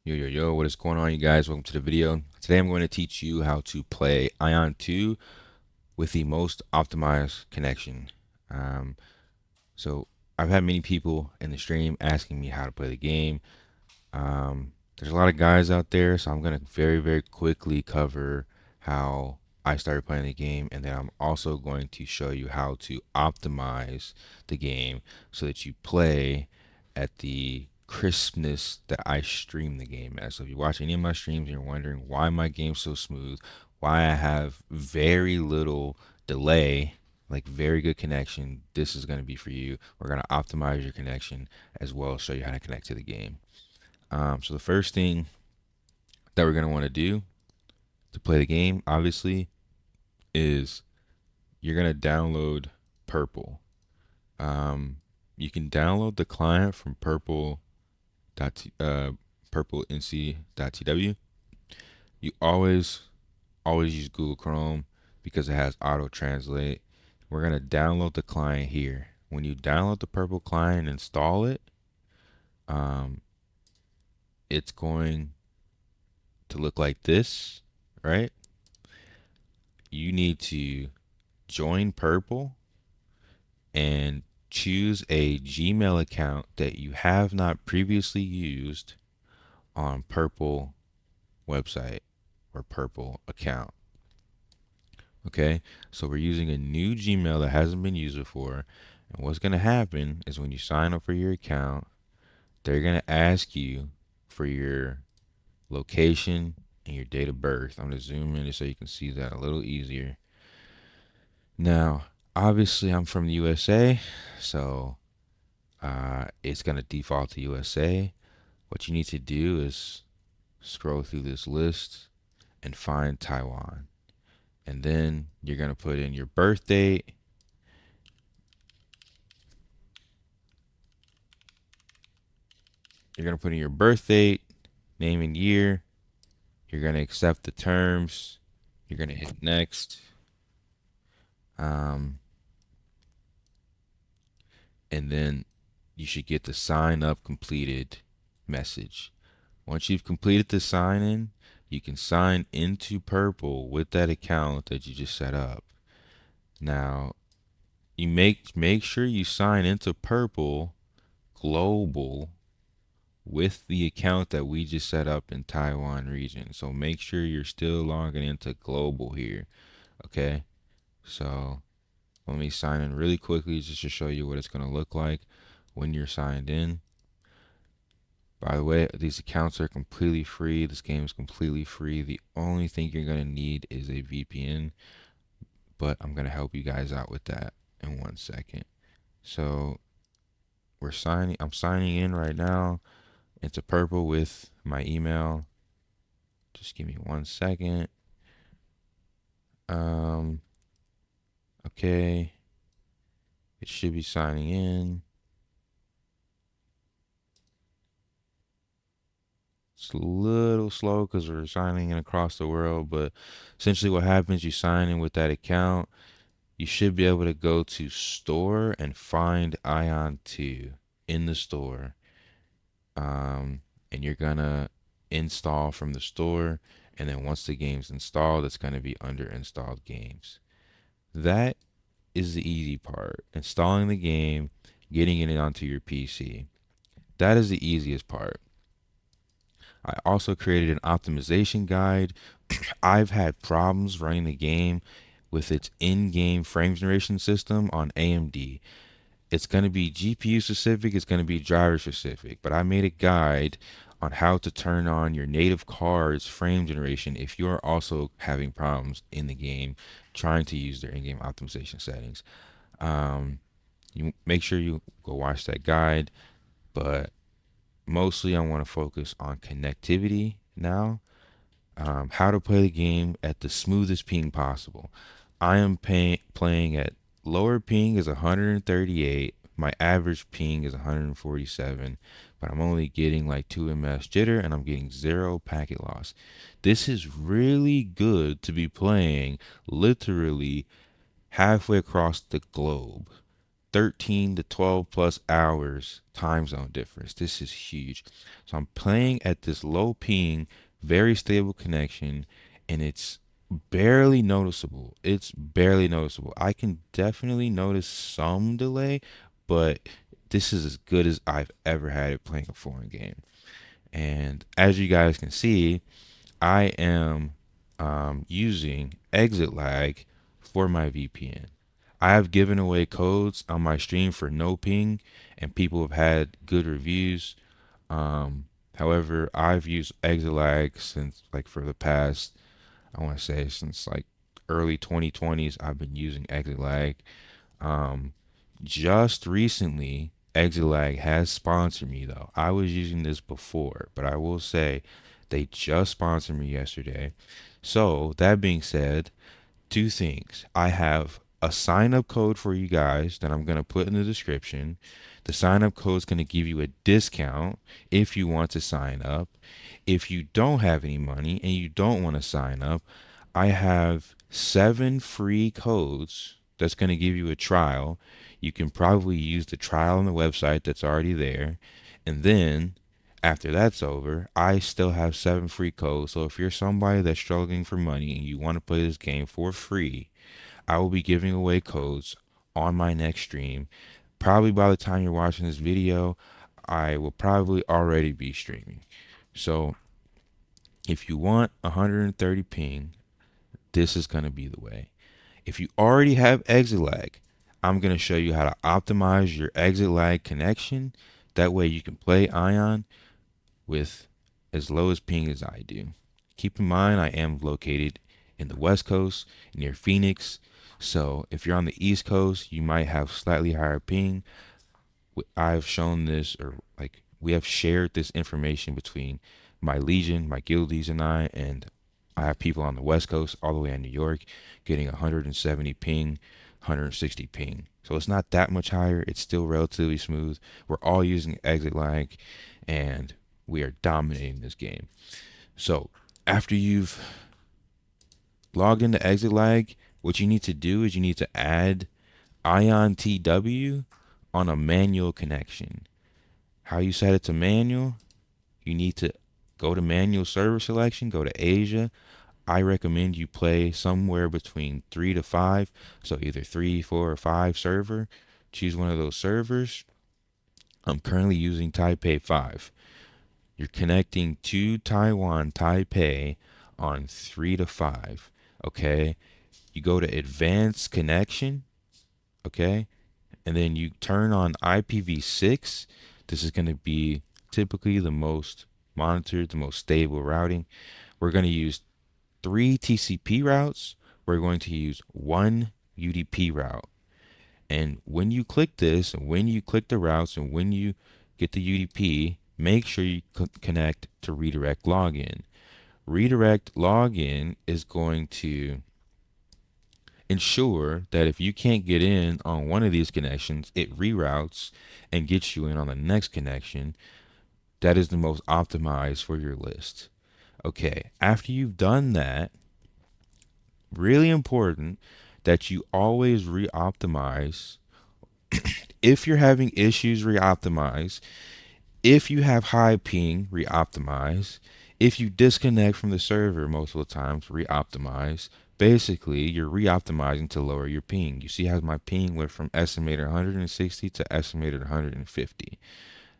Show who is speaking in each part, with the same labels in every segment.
Speaker 1: Yo, what is going on, you guys? Welcome to the video. Today I'm going to teach you how to play Aion 2 with the most optimized connection. Um, so I've had many people in the stream asking me how to play the game. There's a lot of guys out there, so I'm going to very quickly cover how I started playing the game, and then I'm also going to show you how to optimize the game so that you play at the crispness that I stream the game at. So if you watch any of my streams and you're wondering why my game's so smooth, why I have very little delay, like very good connection, this is going to be for you. We're going to optimize your connection as well as show you how to connect to the game. So the first thing that we're going to want to do to play the game, obviously, is you're going to download Purple. You can download the client from purple.nc.tw. You always use Google Chrome because it has auto translate. We're going to download the client here. When you download the Purple client and install it, it's going to look like this, right? You need to join Purple and choose a Gmail account that you have not previously used on Purple website or Purple account. Okay, so we're using a new Gmail that hasn't been used before. And what's going to happen is when you sign up for your account, they're going to ask you for your location and your date of birth. I'm going to zoom in so you can see that a little easier. Now, obviously, I'm from the USA, so it's going to default to USA. What you need to do is scroll through this list and find Taiwan. And then you're going to put in your birth date. You're going to put in your birth date, name and year. You're going to accept the terms. You're going to hit next. And then you should get the sign up completed message. Once you've completed the sign in, you can sign into Purple with that account that you just set up. Now, you make sure you sign into Purple Global with the account that we just set up in Taiwan region. So make sure you're still logging into Global here. Okay, so let me sign in really quickly just to show you what it's going to look like when you're signed in. By the way, these accounts are completely free. This game is completely free. The only thing you're going to need is a VPN, but I'm going to help you guys out with that in 1 second. So I'm signing in right now into Purple with my email. Just give me 1 second. Okay. It should be signing in. It's a little slow because we're signing in across the world, but essentially what happens, you sign in with that account. You should be able to go to store and find Aion 2 in the store. And you're gonna install from the store, and then once the game's installed, it's gonna be under installed games. That is the easy part. Installing the game, getting it onto your PC. That is the easiest part. I also created an optimization guide. I've had problems running the game with its in-game frame generation system on AMD. It's going to be GPU specific, it's going to be driver specific, but I made a guide on how to turn on your native card's frame generation if you're also having problems in the game trying to use their in-game optimization settings. You make sure you go watch that guide, but mostly I want to focus on connectivity now. How to play the game at the smoothest ping possible. I am playing at lower ping is 138. My average ping is 147, but I'm only getting like 2 ms jitter and I'm getting 0 packet loss. This is really good to be playing literally halfway across the globe. 13 to 12 plus hours time zone difference. This is huge. So I'm playing at this low ping, very stable connection, and it's barely noticeable. It's barely noticeable. I can definitely notice some delay, but this is as good as I've ever had it playing a foreign game. And as you guys can see, I am using exit lag for my VPN. I have given away codes on my stream for no ping, and people have had good reviews. Um, However, I've used exit lag since like for the past, I want to say since like early 2020s. I've been using exit lag. Um, just recently, exit lag has sponsored me though. I was using this before, but I will say they just sponsored me yesterday. So that being said, two things. I have a sign up code for you guys that I'm going to put in the description. The sign up code is going to give you a discount if you want to sign up. If you don't have any money and you don't want to sign up, I have 7 free codes that's going to give you a trial. You can probably use the trial on the website that's already there. And then after that's over, I still have 7 free codes. So if you're somebody that's struggling for money and you want to play this game for free, I will be giving away codes on my next stream. Probably by the time you're watching this video, I will probably already be streaming. So if you want 130 ping, this is going to be the way. If you already have exit lag, I'm going to show you how to optimize your exit lag connection. That way you can play Aion with as low as ping as I do. Keep in mind, I am located in the West Coast near Phoenix. So if you're on the East Coast, you might have slightly higher ping. I've shown this, or like we have shared this information between my Legion, my guildies, and I have people on the West Coast, all the way in New York, getting 170 ping, 160 ping. So it's not that much higher. It's still relatively smooth. We're all using exit lag, and we are dominating this game. So after you've logged into exit lag, what you need to do is you need to add Ion TW on a manual connection. How you set it to manual, you need to go to manual server selection, go to Asia. I recommend you play somewhere between 3 to 5, so either 3, 4, or 5 server. Choose one of those servers. I'm currently using Taipei 5. You're connecting to Taiwan, Taipei on 3 to 5. Okay. You go to advanced connection. Okay. And then you turn on IPv6. This is going to be typically the most monitored, the most stable routing. We're going to use 3 TCP routes. We're going to use 1 UDP route. And when you click this, and when you click the routes, and when you get the UDP, make sure you connect to redirect login. Redirect login is going to ensure that if you can't get in on one of these connections, it reroutes and gets you in on the next connection. That is the most optimized for your list. Okay, after you've done that, really important that you always re-optimize. If you're having issues, re-optimize. If you have high ping, re-optimize. If you disconnect from the server multiple times, re-optimize. Basically, you're re-optimizing to lower your ping. You see how my ping went from estimated 160 to estimated 150.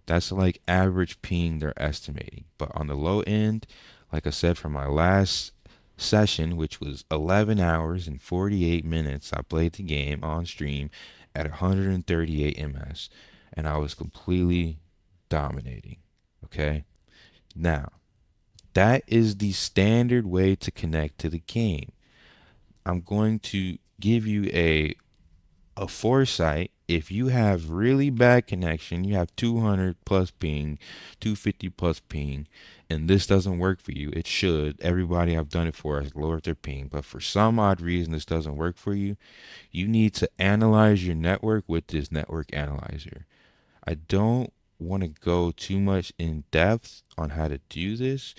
Speaker 1: That's like average ping they're estimating. But on the low end, like I said, from my last session, which was 11 hours and 48 minutes, I played the game on stream at 138 ms, and I was completely dominating. Okay. Now, that is the standard way to connect to the game. I'm going to give you a foresight. If you have really bad connection, you have 200 plus ping, 250 plus ping, and this doesn't work for you, it should. Everybody I've done it for has lowered their ping, but for some odd reason this doesn't work for you, you need to analyze your network with this network analyzer. I don't want to go too much in depth on how to do this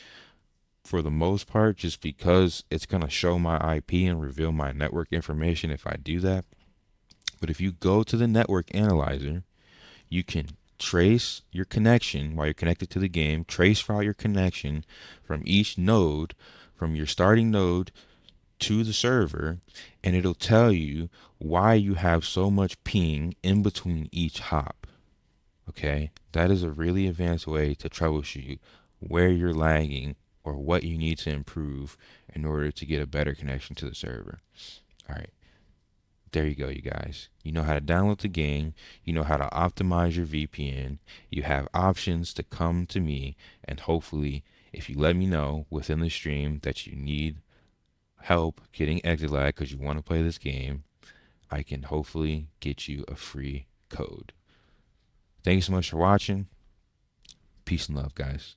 Speaker 1: for the most part, just because it's going to show my IP and reveal my network information if I do that. But if you go to the network analyzer, you can trace your connection while you're connected to the game, trace route your connection from each node, from your starting node to the server, and it'll tell you why you have so much ping in between each hop. Okay, that is a really advanced way to troubleshoot where you're lagging or what you need to improve in order to get a better connection to the server. All right, there you go, you guys. You know how to download the game, you know how to optimize your VPN, you have options to come to me, and hopefully, if you let me know within the stream that you need help getting exit lag because you want to play this game, I can hopefully get you a free code. Thank you so much for watching. Peace and love, guys.